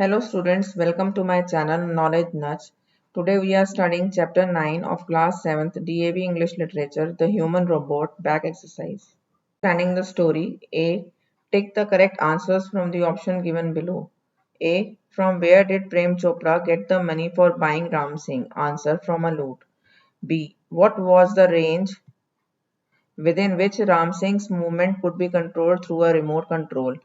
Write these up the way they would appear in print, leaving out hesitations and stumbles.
Hello students, welcome to my channel Knowledge Nudge. Today we are studying chapter 9 of class 7th DAV English Literature, The Human Robot Back Exercise. Understanding the story. A. Take the correct answers from the option given below. A. From where did Prem Chopra get the money for buying Ram Singh? Answer: from a loot. B. What was the range within which Ram Singh's movement could be controlled through a remote control?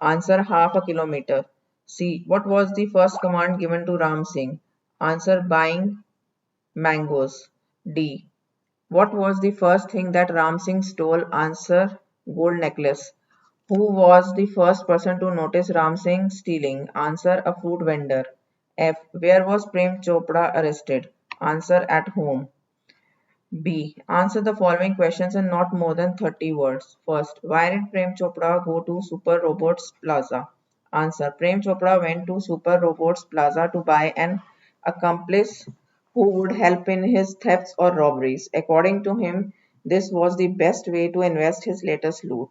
Answer: half a kilometer. C. What was the first command given to Ram Singh? Answer: buying mangoes. D. What was the first thing that Ram Singh stole? Answer: gold necklace. Who was the first person to notice Ram Singh stealing? Answer: a fruit vendor. F. Where was Prem Chopra arrested? Answer: at home. B. Answer the following questions in not more than 30 words. First, why did Prem Chopra go to Super Robots Plaza? Answer: Prem Chopra went to Super Robots Plaza to buy an accomplice who would help in his thefts or robberies. According to him, this was the best way to invest his latest loot.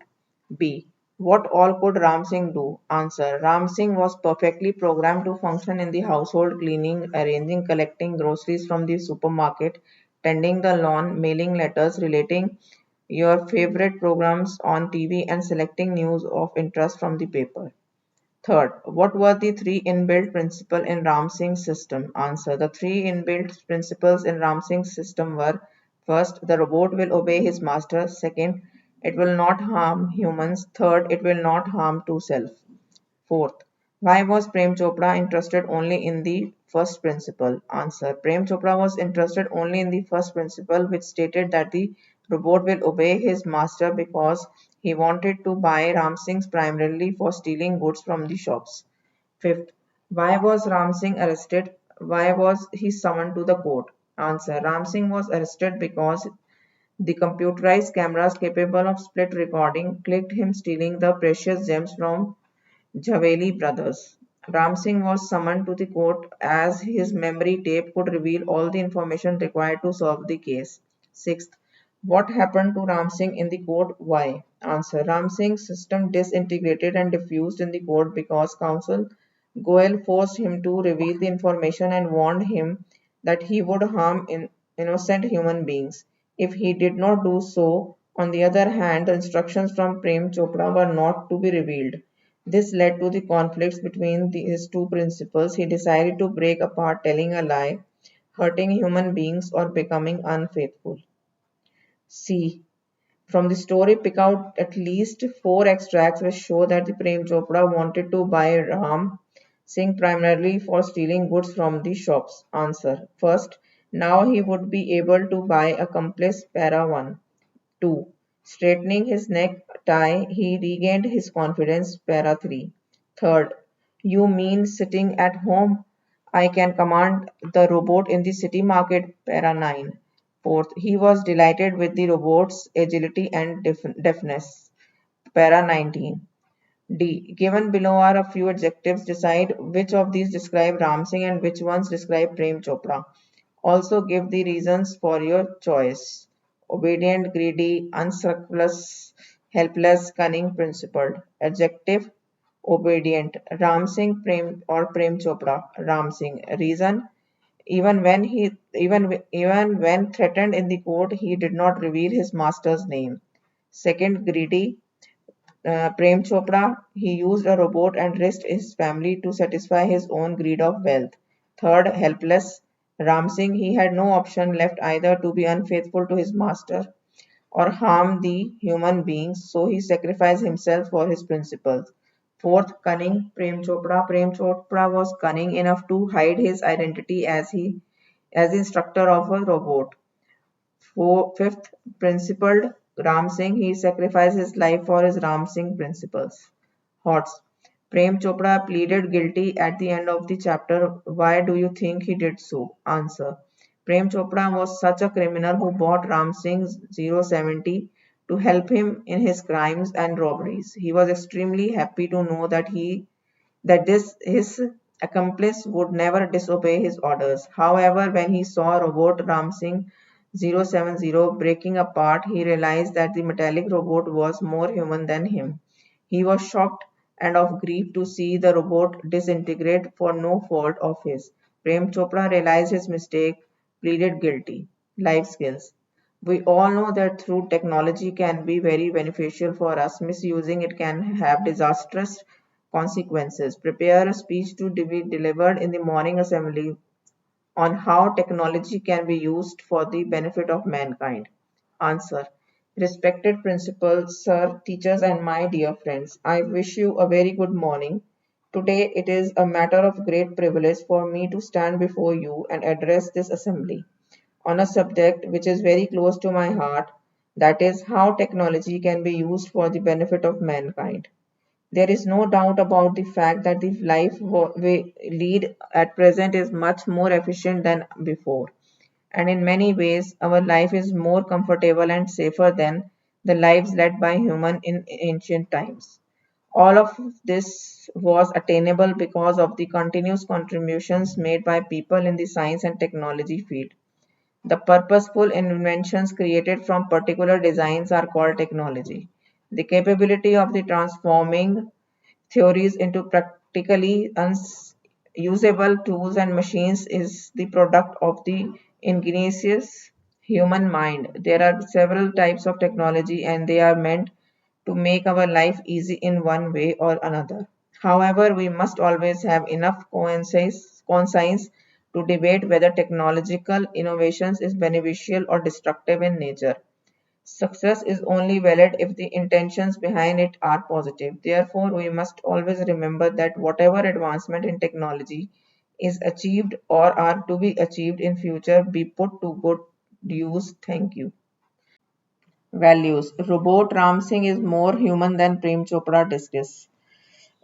B. What all could Ram Singh do? Answer: Ram Singh was perfectly programmed to function in the household, cleaning, arranging, collecting groceries from the supermarket, tending the lawn, mailing letters, relating your favorite programs on TV, and selecting news of interest from the paper. Third, what were the three inbuilt principles in Ram Singh's system? Answer: the three inbuilt principles in Ram Singh's system were: first, the robot will obey his master; second, it will not harm humans; third, it will not harm to self. Fourth, why was Prem Chopra interested only in the first principle? Answer: Prem Chopra was interested only in the first principle, which stated that the robot will obey his master, because he wanted to buy Ram Singh primarily for stealing goods from the shops. Fifth, why was Ram Singh arrested? Why was he summoned to the court? Answer: Ram Singh was arrested because the computerized cameras capable of split recording clicked him stealing the precious gems from Javeli brothers. Ram Singh was summoned to the court as his memory tape could reveal all the information required to solve the case. Sixth, what happened to Ram Singh in the court? Why? Answer: Ram Singh's system disintegrated and diffused in the court because counsel Goel forced him to reveal the information and warned him that he would harm innocent human beings if he did not do so. On the other hand, the instructions from Prem Chopra were not to be revealed. This led to the conflicts between his two principles. He decided to break apart, telling a lie, hurting human beings, or becoming unfaithful. C. From the story, pick out at least four extracts which show that the Prem Chopra wanted to buy Ram Singh primarily for stealing goods from the shops. Answer: first, now he would be able to buy accomplice para 1. 2. Straightening his necktie, he regained his confidence. Para 3. Third, you mean sitting at home? I can command the robot in the city market. Para 9. Fourth, he was delighted with the robot's agility and deftness. Para 19. D. Given below are a few adjectives. Decide which of these describe Ram Singh and which ones describe Prem Chopra. Also give the reasons for your choice: obedient, greedy, unscrupulous, helpless, cunning, principled. Adjective: obedient. Ram Singh, Prem Chopra. Ram Singh. Reason: even when threatened in the court, he did not reveal his master's name. Second, greedy. Prem Chopra, he used a robot and risked his family to satisfy his own greed of wealth. Third, helpless. Ram Singh, he had no option left either to be unfaithful to his master or harm the human beings, so he sacrificed himself for his principles. Fourth, cunning. Prem Chopra was cunning enough to hide his identity as the instructor of a robot. Fifth, principled. Ram Singh, he sacrificed his life for his Ram Singh principles. Hots. Prem Chopra pleaded guilty at the end of the chapter. Why do you think he did so? Answer: Prem Chopra was such a criminal who bought Ram Singh 070 to help him in his crimes and robberies. He was extremely happy to know that his accomplice would never disobey his orders. However, when he saw robot Ram Singh 070 breaking apart, he realized that the metallic robot was more human than him. He was shocked and of grief to see the robot disintegrate for no fault of his. Prem Chopra realized his mistake, pleaded guilty. Life skills. We all know that through technology can be very beneficial for us. Misusing it can have disastrous consequences. Prepare a speech to be delivered in the morning assembly on how technology can be used for the benefit of mankind. Answer. Respected principals, sir, teachers, and my dear friends, I wish you a very good morning. Today it is a matter of great privilege for me to stand before you and address this assembly on a subject which is very close to my heart, that is, how technology can be used for the benefit of mankind. There is no doubt about the fact that the life we lead at present is much more efficient than before, and in many ways, our life is more comfortable and safer than the lives led by humans in ancient times. All of this was attainable because of the continuous contributions made by people in the science and technology field. The purposeful inventions created from particular designs are called technology. The capability of the transforming theories into practically usable tools and machines is the product of the ingenious human mind. There are several types of technology and they are meant to make our life easy in one way or another. However, we must always have enough conscience to debate whether technological innovations is beneficial or destructive in nature. Success is only valid if the intentions behind it are positive. Therefore, we must always remember that whatever advancement in technology is achieved or are to be achieved in future be put to good use. Thank you. Values. Robot Ram Singh is more human than Prem Chopra discuss.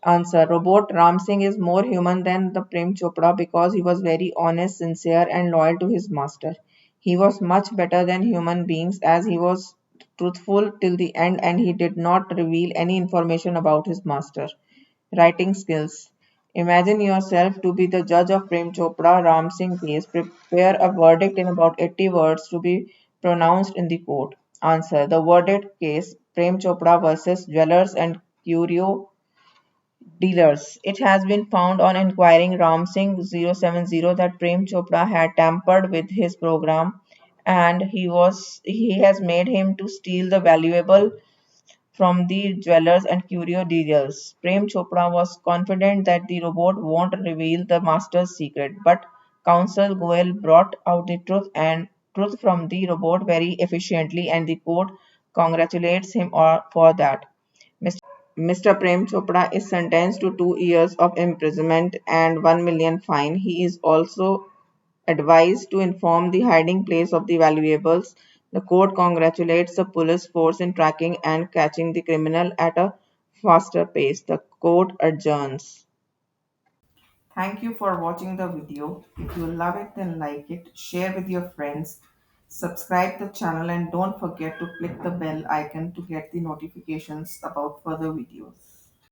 Answer. Robot Ram Singh is more human than the Prem Chopra because he was very honest, sincere, and loyal to his master. He was much better than human beings as he was truthful till the end and he did not reveal any information about his master. Writing skills. Imagine yourself to be the judge of Prem Chopra Ram Singh case. Prepare a verdict in about 80 words to be pronounced in the court. Answer. The verdict case Prem Chopra versus Jewelers and Curio dealers. It has been found on inquiring Ram Singh 070 that Prem Chopra had tampered with his program and he has made him to steal the valuable from the jewelers and curio dealers. Prem Chopra was confident that the robot won't reveal the master's secret, but counsel Goel brought out the truth from the robot very efficiently and the court congratulates him for that. Mr. Prem Chopra is sentenced to 2 years of imprisonment and 1 million fine. He is also advised to inform the hiding place of the valuables. The court congratulates the police force in tracking and catching the criminal at a faster pace. The court adjourns. Thank you for watching the video. If you love it, then like it, share with your friends, subscribe the channel and don't forget to click the bell icon to get the notifications about further videos.